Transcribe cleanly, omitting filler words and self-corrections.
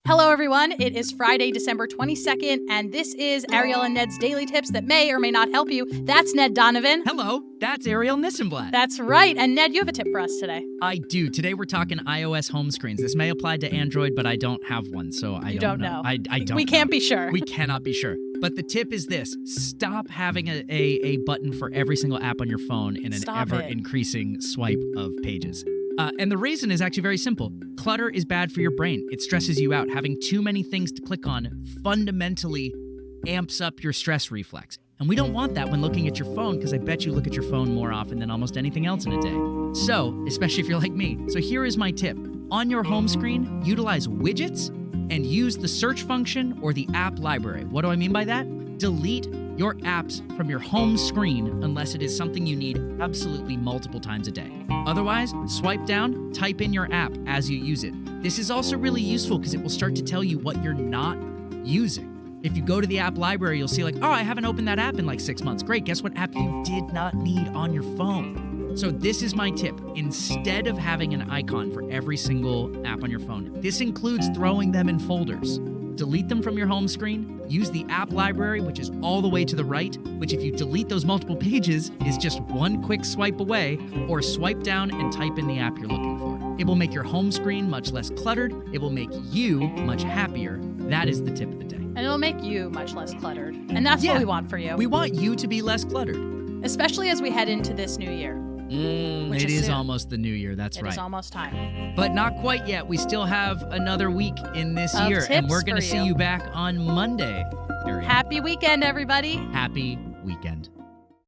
Hello, everyone. It is Friday, December 22nd, and this is Ariel and Ned's Daily Tips that may or may not help you. That's Ned Donovan. Hello, that's Ariel Nissenblatt. That's right. And Ned, you have a tip for us today. I do. Today we're talking iOS home screens. This may apply to Android, but I don't have one, so I don't know. I don't We can't know. be sure. We cannot be sure. But the tip is this. Stop having a button for every single app on your phone in an ever-increasing swipe of pages. And the reason is actually very simple. Clutter is bad for your brain. It stresses you out. Having too many things to click on fundamentally amps up your stress reflex. And we don't want that when looking at your phone, because I bet you look at your phone more often than almost anything else in a day. So, especially if you're like me. So here is my tip. On your home screen, utilize widgets and use the search function or the app library. What do I mean by that? Delete your apps from your home screen unless it is something you need absolutely multiple times a day. Otherwise, swipe down, type in your app as you use it. This is also really useful because it will start to tell you what you're not using. If you go to the app library, you'll see oh, I haven't opened that app in like 6 months. Great, guess what app you did not need on your phone? So this is my tip. Instead of having an icon for every single app on your phone, this includes throwing them in folders. Delete them from your home screen, use the app library, which is all the way to the right, which if you delete those multiple pages is just one quick swipe away, or swipe down and type in the app you're looking for. It will make your home screen much less cluttered. It will make you much happier. That is the tip of the day. And it'll make you much less cluttered. And that's what we want for you. We want you to be less cluttered. Especially as we head into this new year. It is almost the new year, that's right. It is almost time. But not quite yet. We still have another week in this year, tips and we're going to for see you back on Monday. Happy weekend, everybody. Happy weekend.